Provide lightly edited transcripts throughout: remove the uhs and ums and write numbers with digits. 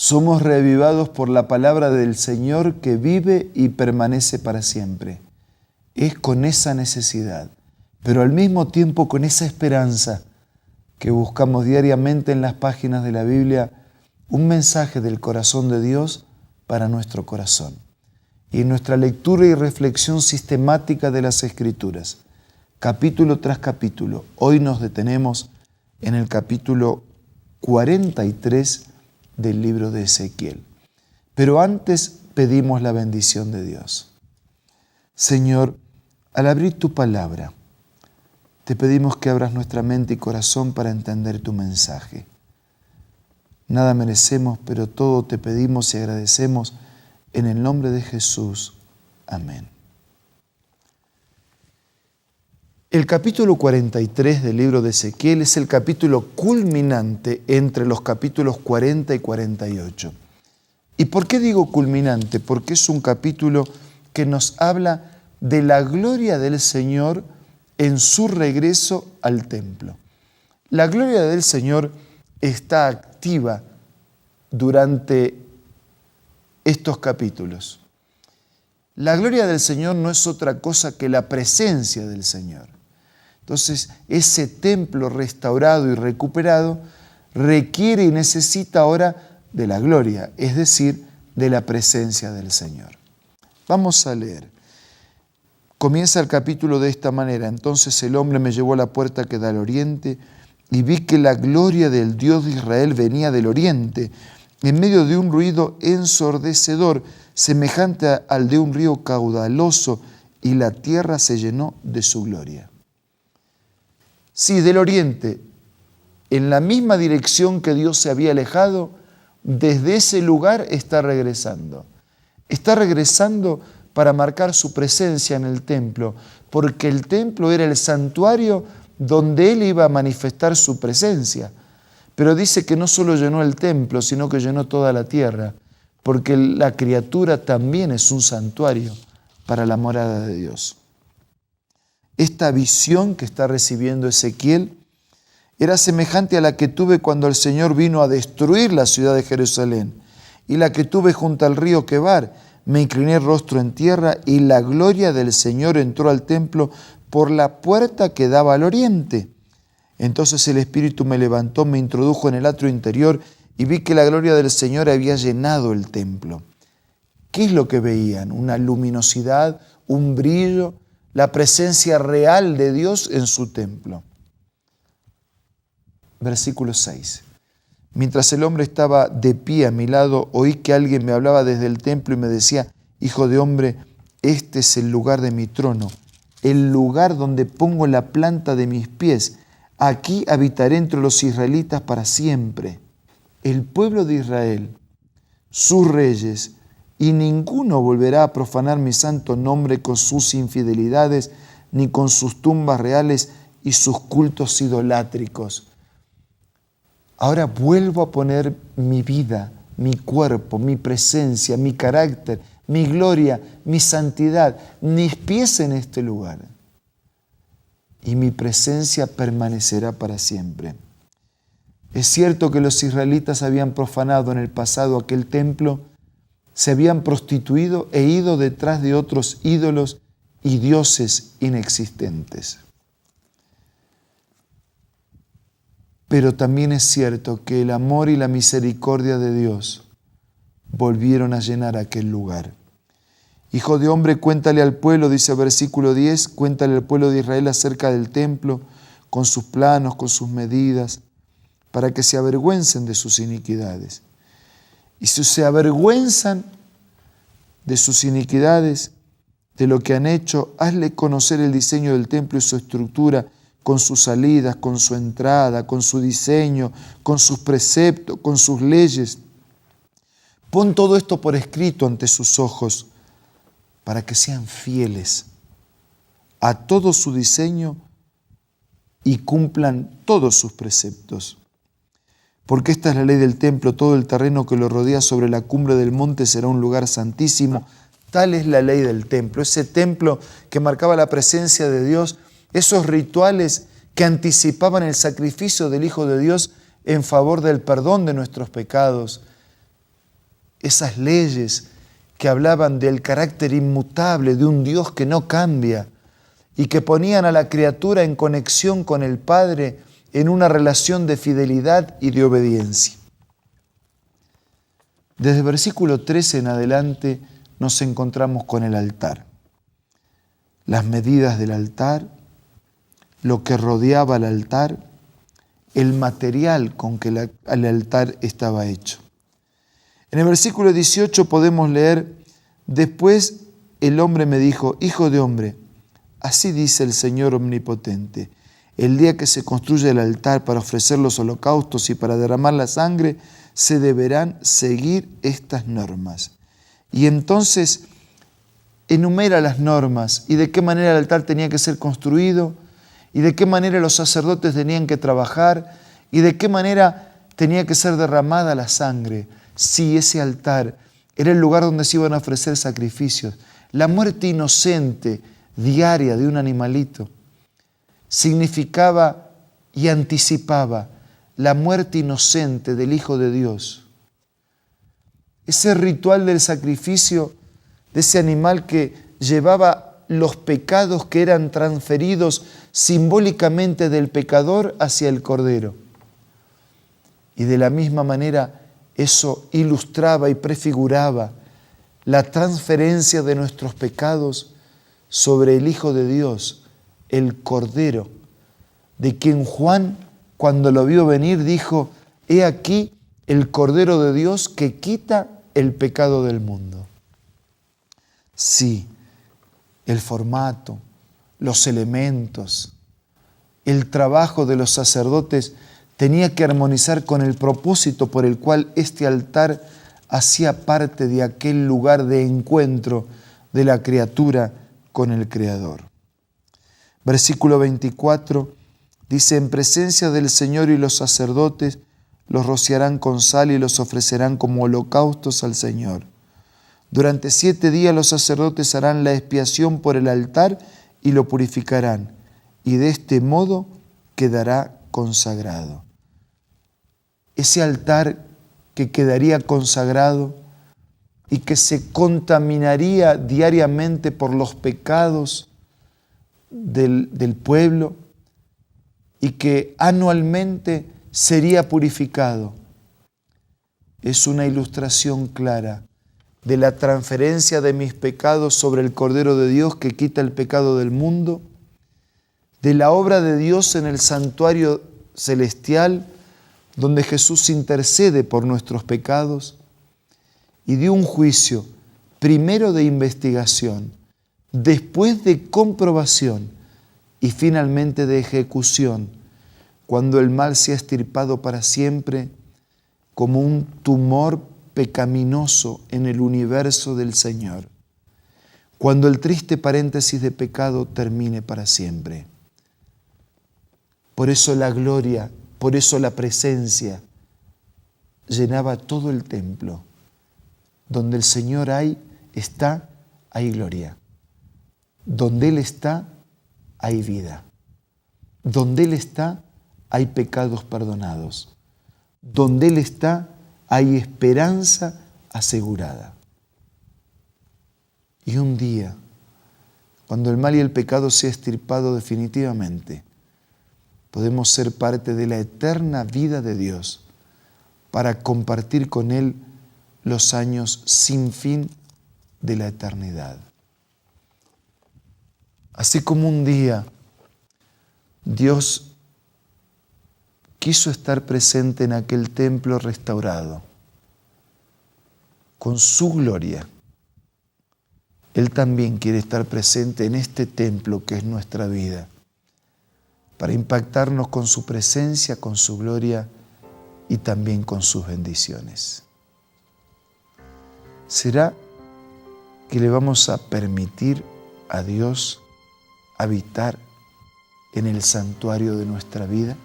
Somos reavivados por la palabra del Señor que vive y permanece para siempre. Es con esa necesidad, pero al mismo tiempo con esa esperanza que buscamos diariamente en las páginas de la Biblia un mensaje del corazón de Dios para nuestro corazón. Y en nuestra lectura y reflexión sistemática de las Escrituras, capítulo tras capítulo, hoy nos detenemos en el capítulo 43 del libro de Ezequiel. Pero antes pedimos la bendición de Dios. Señor, al abrir tu palabra, te pedimos que abras nuestra mente y corazón para entender tu mensaje. Nada merecemos, pero todo te pedimos y agradecemos en el nombre de Jesús. Amén. El capítulo 43 del libro de Ezequiel es el capítulo culminante entre los capítulos 40 y 48. ¿Y por qué digo culminante? Porque es un capítulo que nos habla de la gloria del Señor en su regreso al templo. La gloria del Señor está activa durante estos capítulos. La gloria del Señor no es otra cosa que la presencia del Señor. Entonces, ese templo restaurado y recuperado requiere y necesita ahora de la gloria, es decir, de la presencia del Señor. Vamos a leer. Comienza el capítulo de esta manera. Entonces el hombre me llevó a la puerta que da al oriente y vi que la gloria del Dios de Israel venía del oriente, en medio de un ruido ensordecedor, semejante al de un río caudaloso, y la tierra se llenó de su gloria. Sí, del oriente, en la misma dirección que Dios se había alejado, desde ese lugar está regresando. Está regresando para marcar su presencia en el templo, porque el templo era el santuario donde Él iba a manifestar su presencia. Pero dice que no solo llenó el templo, sino que llenó toda la tierra, porque la criatura también es un santuario para la morada de Dios. Esta visión que está recibiendo Ezequiel era semejante a la que tuve cuando el Señor vino a destruir la ciudad de Jerusalén, y la que tuve junto al río Quebar. Me incliné rostro en tierra y la gloria del Señor entró al templo por la puerta que daba al oriente. Entonces el Espíritu me levantó, me introdujo en el atrio interior y vi que la gloria del Señor había llenado el templo. ¿Qué es lo que veían? Una luminosidad, un brillo, la presencia real de Dios en su templo. Versículo 6. Mientras el hombre estaba de pie a mi lado, oí que alguien me hablaba desde el templo y me decía: Hijo de hombre, este es el lugar de mi trono, el lugar donde pongo la planta de mis pies. Aquí habitaré entre los israelitas para siempre. El pueblo de Israel, sus reyes, y ninguno volverá a profanar mi santo nombre con sus infidelidades, ni con sus tumbas reales y sus cultos idolátricos. Ahora vuelvo a poner mi vida, mi cuerpo, mi presencia, mi carácter, mi gloria, mi santidad, mis pies en este lugar. Y mi presencia permanecerá para siempre. Es cierto que los israelitas habían profanado en el pasado aquel templo, se habían prostituido e ido detrás de otros ídolos y dioses inexistentes. Pero también es cierto que el amor y la misericordia de Dios volvieron a llenar aquel lugar. Hijo de hombre, cuéntale al pueblo, dice el versículo 10, cuéntale al pueblo de Israel acerca del templo, con sus planos, con sus medidas, para que se avergüencen de sus iniquidades. Y si se avergüenzan de sus iniquidades, de lo que han hecho, hazle conocer el diseño del templo y su estructura, con sus salidas, con su entrada, con su diseño, con sus preceptos, con sus leyes. Pon todo esto por escrito ante sus ojos, para que sean fieles a todo su diseño y cumplan todos sus preceptos. Porque esta es la ley del templo, todo el terreno que lo rodea sobre la cumbre del monte será un lugar santísimo. Tal es la ley del templo, ese templo que marcaba la presencia de Dios, esos rituales que anticipaban el sacrificio del Hijo de Dios en favor del perdón de nuestros pecados, esas leyes que hablaban del carácter inmutable de un Dios que no cambia y que ponían a la criatura en conexión con el Padre en una relación de fidelidad y de obediencia. Desde el versículo 13 en adelante nos encontramos con el altar. Las medidas del altar, lo que rodeaba el altar, el material con que el altar estaba hecho. En el versículo 18 podemos leer: después el hombre me dijo, hijo de hombre, así dice el Señor Omnipotente, el día que se construye el altar para ofrecer los holocaustos y para derramar la sangre, se deberán seguir estas normas. Y entonces enumera las normas y de qué manera el altar tenía que ser construido y de qué manera los sacerdotes tenían que trabajar y de qué manera tenía que ser derramada la sangre. Sí, ese altar era el lugar donde se iban a ofrecer sacrificios. La muerte inocente diaria de un animalito significaba y anticipaba la muerte inocente del Hijo de Dios. Ese ritual del sacrificio de ese animal que llevaba los pecados que eran transferidos simbólicamente del pecador hacia el Cordero. Y de la misma manera eso ilustraba y prefiguraba la transferencia de nuestros pecados sobre el Hijo de Dios, el Cordero, de quien Juan, cuando lo vio venir, dijo: he aquí el Cordero de Dios que quita el pecado del mundo. Sí, el formato, los elementos, el trabajo de los sacerdotes tenía que armonizar con el propósito por el cual este altar hacía parte de aquel lugar de encuentro de la criatura con el Creador. Versículo 24 dice: en presencia del Señor y los sacerdotes los rociarán con sal y los ofrecerán como holocaustos al Señor. Durante 7 días los sacerdotes harán la expiación por el altar y lo purificarán, y de este modo quedará consagrado. Ese altar que quedaría consagrado y que se contaminaría diariamente por los pecados del pueblo y que anualmente sería purificado, es una ilustración clara de la transferencia de mis pecados sobre el Cordero de Dios que quita el pecado del mundo, de la obra de Dios en el santuario celestial, donde Jesús intercede por nuestros pecados, y de un juicio, primero de investigación, después de comprobación y finalmente de ejecución, cuando el mal se ha extirpado para siempre como un tumor pecaminoso en el universo del Señor, cuando el triste paréntesis de pecado termine para siempre. Por eso la gloria, por eso la presencia llenaba todo el templo. Donde el Señor está, hay gloria. Donde Él está, hay vida. Donde Él está, hay pecados perdonados. Donde Él está, hay esperanza asegurada. Y un día, cuando el mal y el pecado sea extirpado definitivamente, podemos ser parte de la eterna vida de Dios para compartir con Él los años sin fin de la eternidad. Así como un día Dios quiso estar presente en aquel templo restaurado, con su gloria, Él también quiere estar presente en este templo que es nuestra vida, para impactarnos con su presencia, con su gloria y también con sus bendiciones. ¿Será que le vamos a permitir a Dios habitar en el santuario de nuestra vida?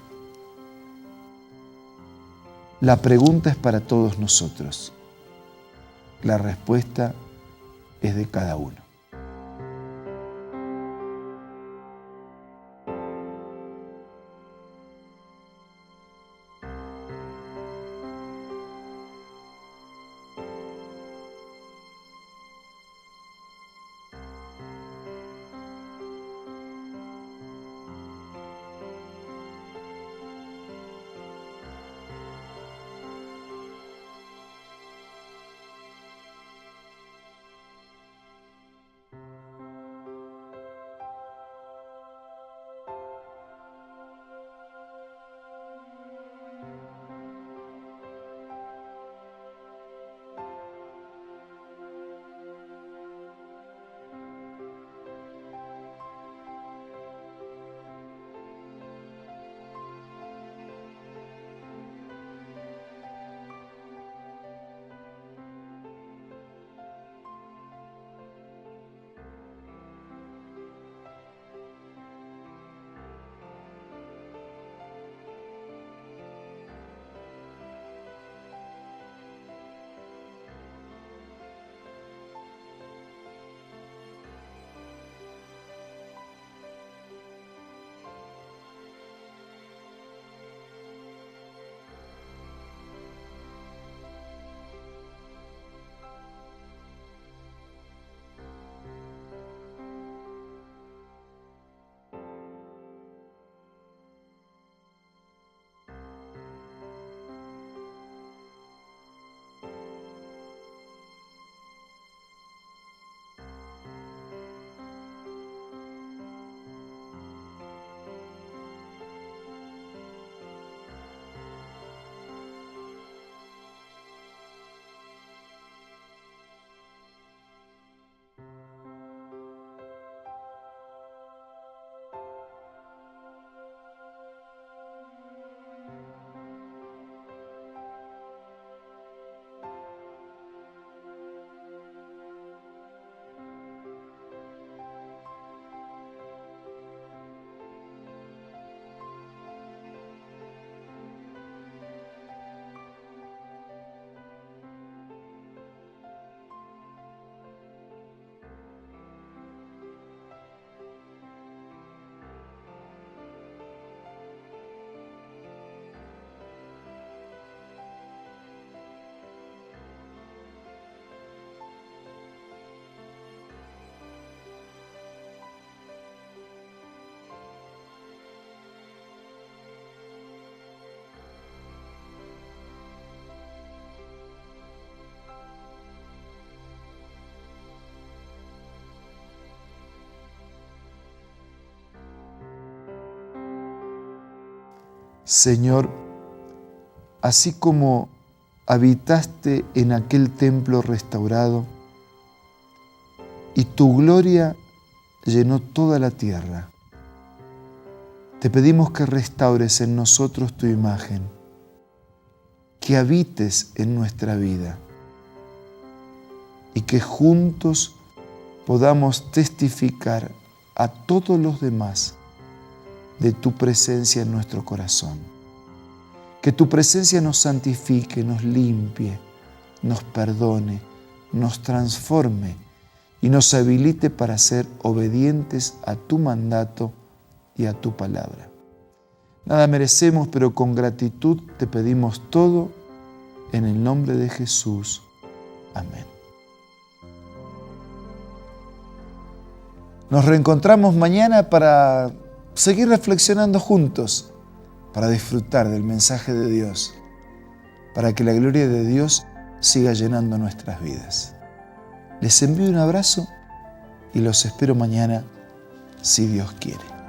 La pregunta es para todos nosotros. La respuesta es de cada uno. Señor, así como habitaste en aquel templo restaurado y tu gloria llenó toda la tierra, te pedimos que restaures en nosotros tu imagen, que habites en nuestra vida y que juntos podamos testificar a todos los demás de tu presencia en nuestro corazón. Que tu presencia nos santifique, nos limpie, nos perdone, nos transforme y nos habilite para ser obedientes a tu mandato y a tu palabra. Nada merecemos, pero con gratitud te pedimos todo en el nombre de Jesús. Amén. Nos reencontramos mañana para seguir reflexionando juntos, para disfrutar del mensaje de Dios, para que la gloria de Dios siga llenando nuestras vidas. Les envío un abrazo y los espero mañana, si Dios quiere.